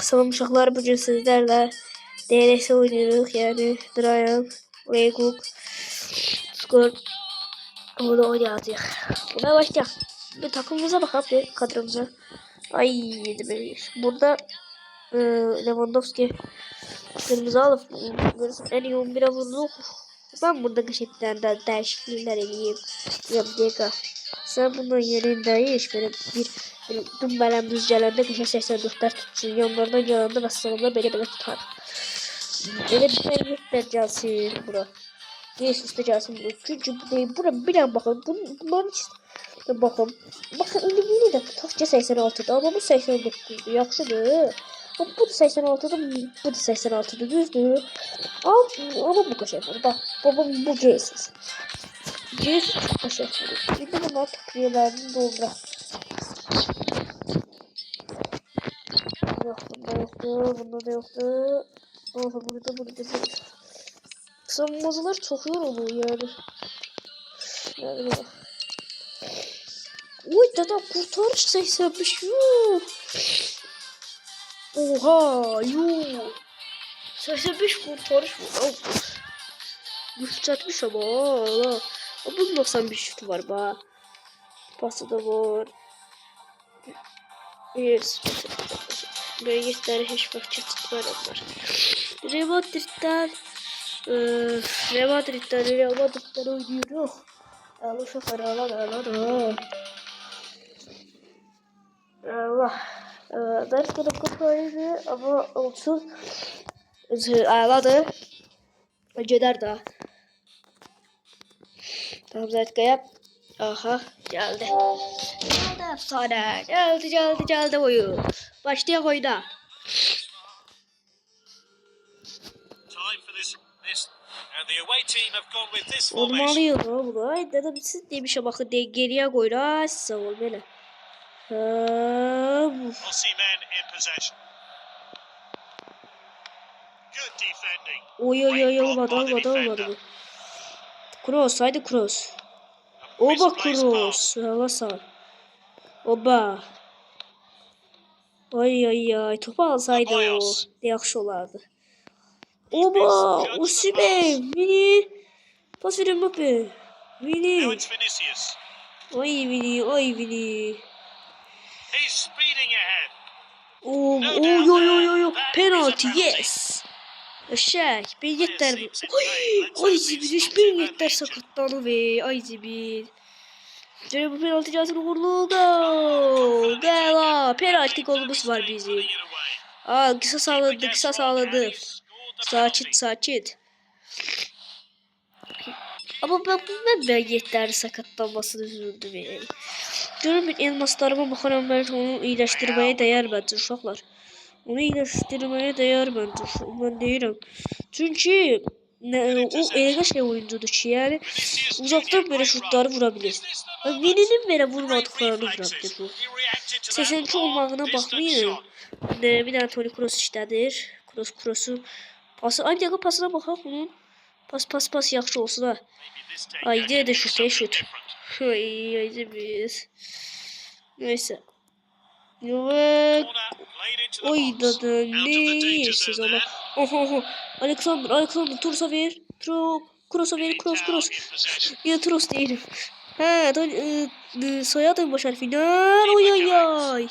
Salam uşaqlar, bugün sizlerle DLS oynuyoruz. Yani Dryan, Raycook, Skor. Burada oynayacağız. Buna başlayalım. Bir takımımıza bakalım, bir kadromuza. Ay, 7-1. Burada Lewandowski kırmızı alıp en iyi 11'e vurduk. Ben burada geçitlerden değişiklikler edeyim. Yabdeka. Sen bunun yerinde iş benim dün benim düz gelende köşe 84'ler tutsun. Yanlardan gelende vassalamlar böyle tutar. Böyle bir hareketler gelsin bura. Neyse üstte gelsin bura. Çünkü bu değil. Bura bir an bakın. Bunların işte. Bakın. Bakın indi de taşça 86'da ama bu 89'du. Yaxşıdır. Bu da 86'da, bu da 86'da, düzdür. Ama bu köşe var. Bak, babam bu C'siz. C'siz köşe var. Bir de bunlar takviyelerini doldura. Bunda da yoktu. Oha, burada. Savunmacılar çok yoruluyor yani. Yani bak. Uy, dada kurtarış 85 yok. Oha, yok. 85 kurtarış mı? Güçlenmiş ama. Bunun 95 şutu var ba. Pası da var. Yes. Bölgesler hiç vakit var onlar. Real Madrid'den oynuyor. Allah şoför Allah. Ders kadar kapağıydı ama olsun. Ağladı. Önceden daha. Tamam zaten yap. Aha geldi. Geldi efsane. Geldi oyun. Başlayalım oyuna. Olmalıydı o bu. Ay dedim siz demişe bakın geriye koyun. Sağ ol böyle. Oy olmadı. Cross haydi cross. Oba cross. Hava sağ. Oba. Ay topu alsaydı o. Yaxşı olardı. Oba. Osimhen. Mini. Pas verin Mbappe. Mini. Ay Vini. Yo. Penalty yes. Bir yeter bu. Ay Zibir, bir yeter sakatlanı ve ay Zibir. Şöyle bu penaltı cihazını vurdu. Gel ha. Penaltı golümüz var bizim. Kısa sağladı. Saçit. Ama ben yeter sakatlanmasını üzüldüm yani. Görün elmaslarıma bakarak ben onu iyileştirmeye değer bence uşaqlar. Onu iyileştirmeye değer bence. Ben deyirəm. Çünkü o elə oyuncudur ki, yani uzaktan böyle şutları vurabilir. Vini'nin böyle vurmadıklarını vurabilir bu. 82 olmağına bakmayın. Bir tane Toni Kroos işlədir. Kroos'u pası. Ay bir dakika pasına bakalım bunun. Pas yaxşı olsun ha. Ay de şut. Ay biz. Neyse. Yok. Oy dadı ne yersiz ona. Oho. Alexander Tross'a ver. Kroos'a ver. Kroos. Ya Tross değilim. Ha, soyadım baş harfinden. Oy.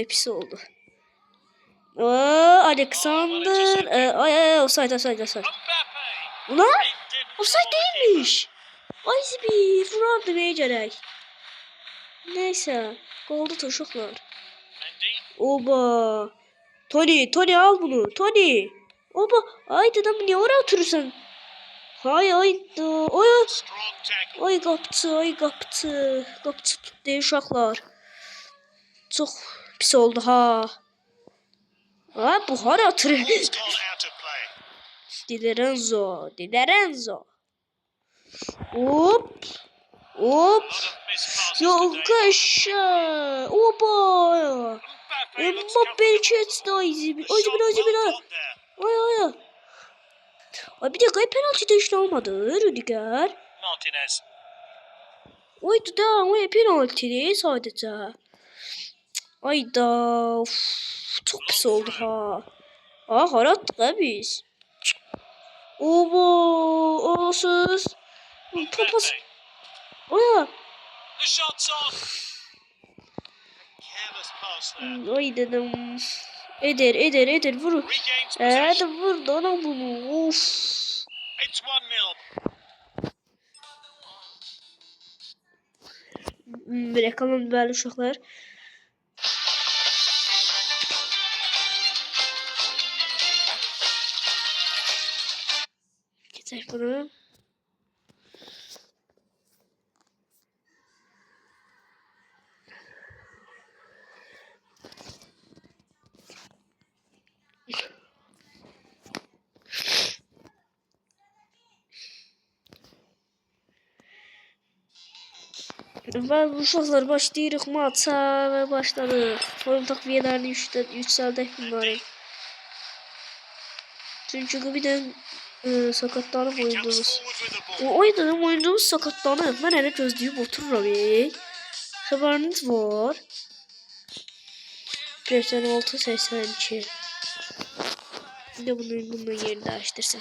Pis oldu. Alexander. Ay offside. Ulan offside değilmiş. Ay zibi vurardı becerek. Neyse. Goldu taşıklar. Oba. Tony al bunu. Tony. Oba. Ay dedim niye oraya oturursun? Ay kaptı. Kaptı tuttu uşaqlar. Çok pis oldu ha. Bu hara oturur. Di Lorenzo. Hop. Yok aşağı. Oba. Mbappe geçti. Ay zibir. Ay. Ay bir dakika penaltı da işte olmadı. Rüdiger. Oy penaltı değil sadece. Ayda. Uf, çok pis oldu ha. Aa harattık ha biz. Obo. Olsuz. Papas. Aa. Ay dedim. Eder vur. Hadi vur da bunu. Of. Bırakalım böyle uşaklar. Geçer bunu. Ve uşaklar başlayırıq maça ve başladık. Form takviyelerini yükseldik bunların. Çünkü bir de sakatlanıp oyundumuz. O oyundumuz sakatlanıp. Ben hele gözleyip otururum. Haberiniz var. 86-82. Bir de bunun yerini değiştirsen.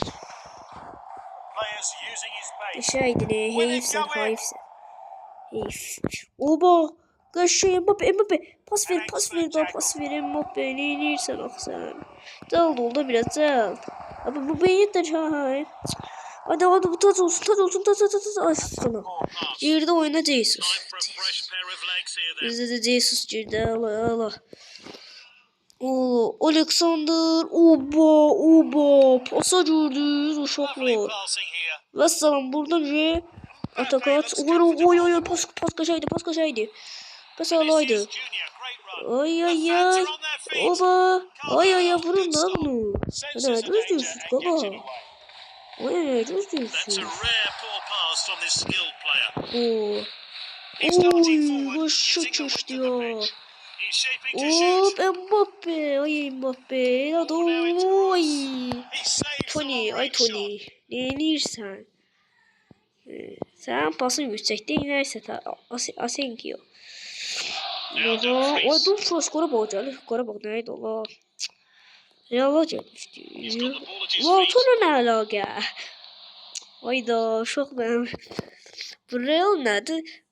Şeydi ne? Heyifsen. Heyif. Oba. Kaçıyor Mbappe. Pas ver Mbappe. Ne inirsen aksan. Dal oldu biraz dal. Ama bu yeter ha. Hadi bu taç olsun. Ay sana. Girdi oyuna Jesus. Bizde de Jesus girdi. Allah. O Alexander. Oba. Pasa gördünüz uşaklar. Vesselam buradan bir atakat. Oy pas kaçaydı. Pas alaydı. Ay. Oba. Ay vurun da bunu. Ne diyorsun baba? Ne diyorsun? Oy başı çöştü ya. Hop Mbappe. Ay Mbappe. Hadi oy. Tony. Denirsen. Sen pasın yüksekte inerse Asenkiyo. O dur şu skora bak neydi Allah. Real'a gelmişti. Tony ne alaka? Ayda şok ben. Bu Real nedir?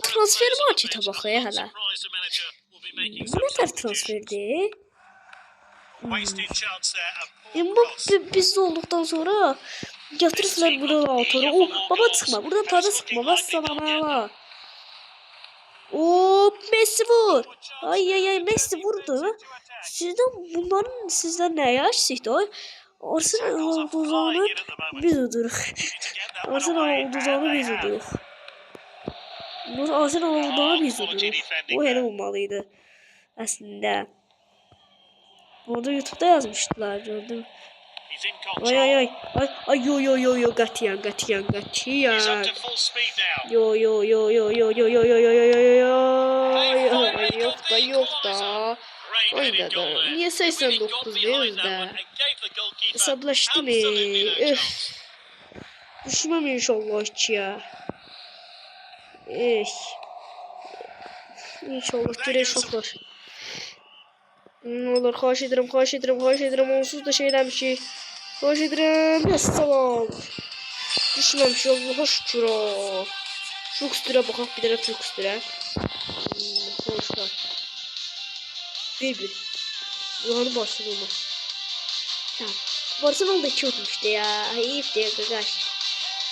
Transfer maçı tabakaya hala. Bu ne kadar transferdi? Mbappe bizde olduktan sonra yatırırlar buradan autoru. Baba çıkma. Buradan tadı sıkma. Bas sana hala. Messi vur. Ay Messi vurdu. Sizden ne yaşıydı? Arsenal olduğu zaman biz ödürük. Arsenal olduğu zaman biz ödürük. Arsenal olduğu zaman biz ödürük. O hele olmalıydı. Aslında. Orada YouTube'da yazmıştılar gördüm. Ay yo Gatiyan. Yo. Yok da. Oyda da. Niye 89 diyoruz da? Hesaplaştı mı? Düşmem inşallah hiç ya. İnşallah göre şoklar. Ne olur xahiş edirəm. Onsuz da şeyden bir şey. Xahiş edirəm. Yassalam. Düşməmiş Allah'a şükür ha. Çok üstüne bakaq bir dənə çok üstüne. Konuşlar. 1-1. Yohanı Barcelona. Tamam. Barcelona da 2 atmıştı ya. Heyif diye arkadaş.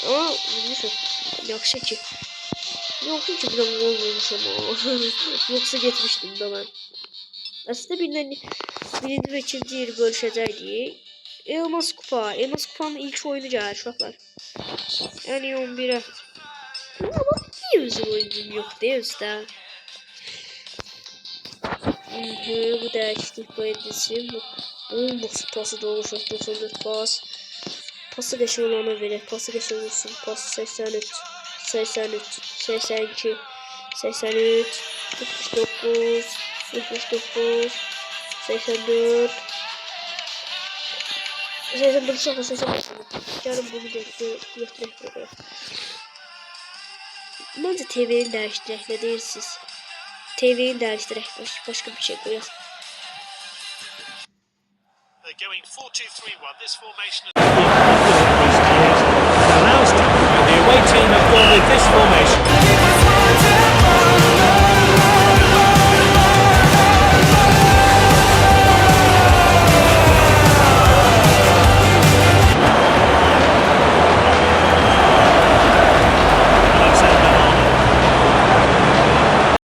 Ama bilmişim. Yaxşı ki bir de gol olmuş ama. Yoksa geçmiştim de ben. Aslında birinci ve ikinci yeri bölüşəcəkdik. Elmas Kupa'nın ilk oynayacağı uşaqlar. Yani 11'e. Ama niye bizim oyuncum yok değil de. Bu değişiklik bu edilsin. Bu pası da oluşur. 94 pas. Pası geçen olana verir. Pası geçen olsun. Pas 83. 82. 83. 79. 84. 84. Canım bunu götürek buraya. Bence TV'yi değiştirek ne değilsiz. TV'yi değiştirek. Başka bir şey koyak. They're going 4-2-3-1. This formation Allows the away team have gone with this formation.